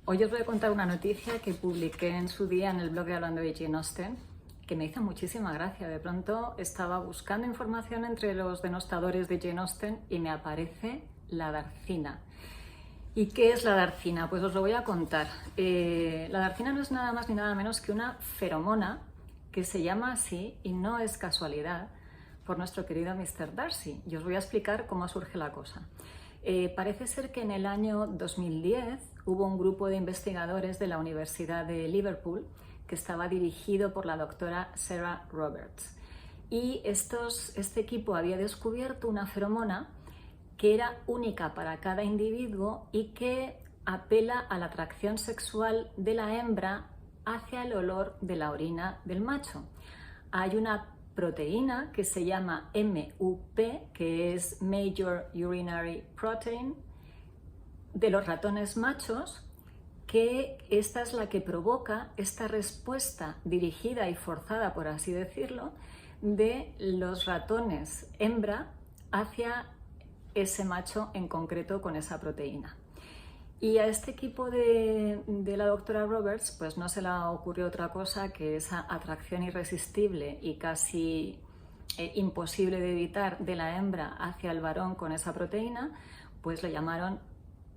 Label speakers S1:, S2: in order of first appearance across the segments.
S1: Hoy os voy a contar una noticia que publiqué en su día en el blog de Hablando de Jane Austen, que me hizo muchísima gracia. De pronto estaba buscando información entre los denostadores de Jane Austen y me aparece la Darcina. ¿Y qué es la Darcina? Pues os lo voy a contar. La Darcina no es nada más ni nada menos que una feromona que se llama así, y no es casualidad, por nuestro querido Mr. Darcy. Y os voy a explicar cómo surge la cosa. Parece ser que en el año 2010 hubo un grupo de investigadores de la Universidad de Liverpool que estaba dirigido por la doctora Sarah Roberts. Y este equipo había descubierto una feromona que era única para cada individuo y que apela a la atracción sexual de la hembra hacia el olor de la orina del macho. Hay una proteína que se llama MUP, que es Major Urinary Protein, de los ratones machos, que esta es la que provoca esta respuesta dirigida y forzada, por así decirlo, de los ratones hembra hacia ese macho en concreto con esa proteína. Y a este equipo de la doctora Roberts pues no se le ocurrió otra cosa que esa atracción irresistible y casi imposible de evitar de la hembra hacia el varón con esa proteína, pues le llamaron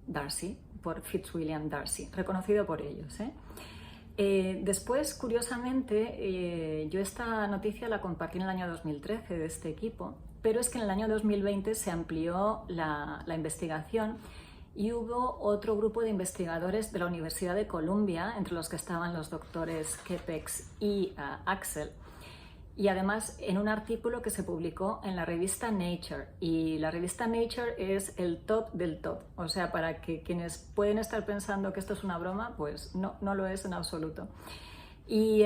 S1: Darcy, por Fitzwilliam Darcy, reconocido por ellos. Después, curiosamente, yo esta noticia la compartí en el año 2013 de este equipo, pero es que en el año 2020 se amplió la investigación y hubo otro grupo de investigadores de la Universidad de Columbia, entre los que estaban los doctores Kepex y Axel, y además en un artículo que se publicó en la revista Nature, y la revista Nature es el top del top, o sea, para que quienes pueden estar pensando que esto es una broma, pues no lo es en absoluto. Y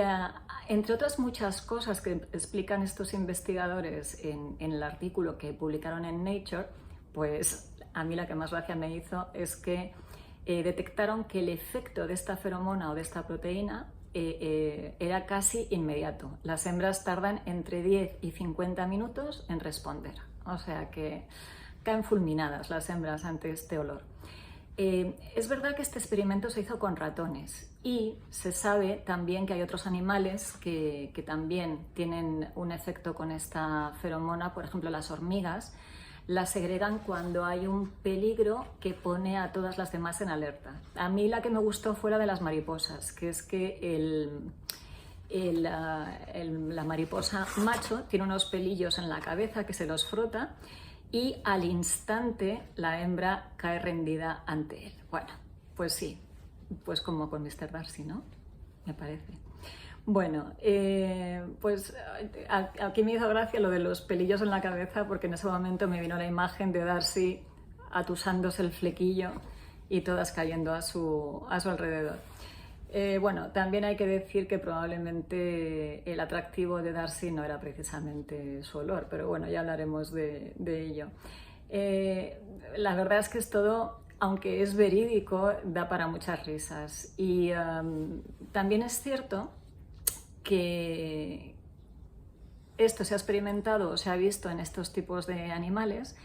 S1: entre otras muchas cosas que explican estos investigadores en el artículo que publicaron en Nature, pues a mí la que más gracia me hizo es que detectaron que el efecto de esta feromona o de esta proteína era casi inmediato. Las hembras tardan entre 10 y 50 minutos en responder, o sea que caen fulminadas las hembras ante este olor. Es verdad que este experimento se hizo con ratones y se sabe también que hay otros animales que también tienen un efecto con esta feromona. Por ejemplo, las hormigas las segregan cuando hay un peligro que pone a todas las demás en alerta. A mí la que me gustó fue la de las mariposas, que es que la mariposa macho tiene unos pelillos en la cabeza que se los frota y al instante la hembra cae rendida ante él. Bueno, pues sí, pues como con Mr. Darcy, ¿no? Me parece. Bueno, pues aquí me hizo gracia lo de los pelillos en la cabeza, porque en ese momento me vino la imagen de Darcy atusándose el flequillo y todas cayendo a su alrededor. Bueno, también hay que decir que probablemente el atractivo de Darcy no era precisamente su olor, pero bueno, ya hablaremos de ello. La verdad es que es todo, aunque es verídico, da para muchas risas. Y también es cierto que esto se ha experimentado o se ha visto en estos tipos de animales,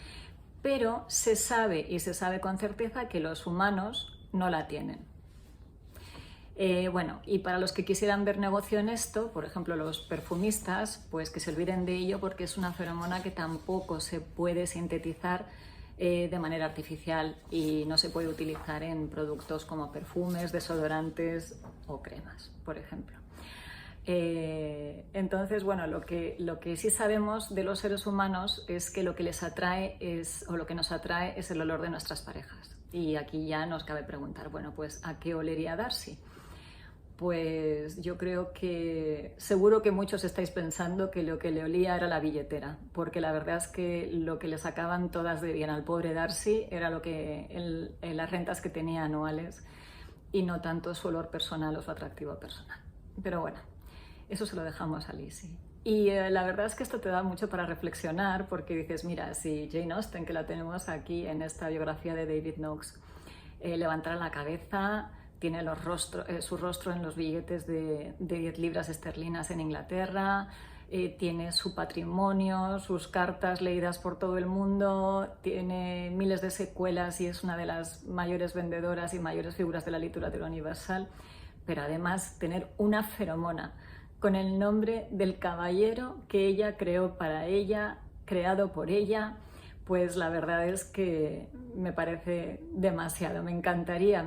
S1: pero se sabe, y se sabe con certeza, que los humanos no la tienen. Bueno, y para los que quisieran ver negocio en esto, por ejemplo los perfumistas, pues que se olviden de ello, porque es una feromona que tampoco se puede sintetizar de manera artificial y no se puede utilizar en productos como perfumes, desodorantes o cremas, por ejemplo. Entonces, bueno, lo que sí sabemos de los seres humanos es que lo que les atrae o lo que nos atrae es el olor de nuestras parejas. Y aquí ya nos cabe preguntar, bueno, pues ¿a qué olería Darcy? Pues yo creo que seguro que muchos estáis pensando que lo que le olía era la billetera, porque la verdad es que lo que le sacaban todas de bien al pobre Darcy era las rentas que tenía anuales y no tanto su olor personal o su atractivo personal. Pero bueno, eso se lo dejamos a Lizzie. Y la verdad es que esto te da mucho para reflexionar, porque dices, mira, si Jane Austen, que la tenemos aquí en esta biografía de David Knox, levantara la cabeza, tiene su rostro en los billetes de 10 libras esterlinas en Inglaterra, tiene su patrimonio, sus cartas leídas por todo el mundo, tiene miles de secuelas y es una de las mayores vendedoras y mayores figuras de la literatura universal, pero además tener una feromona con el nombre del caballero que ella creó para ella, creado por ella, pues la verdad es que me parece demasiado. Me encantaría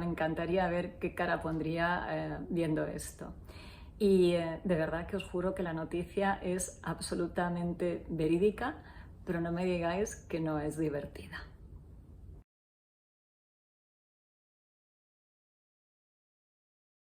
S1: ver qué cara pondría viendo esto. Y de verdad que os juro que la noticia es absolutamente verídica, pero no me digáis que no es divertida.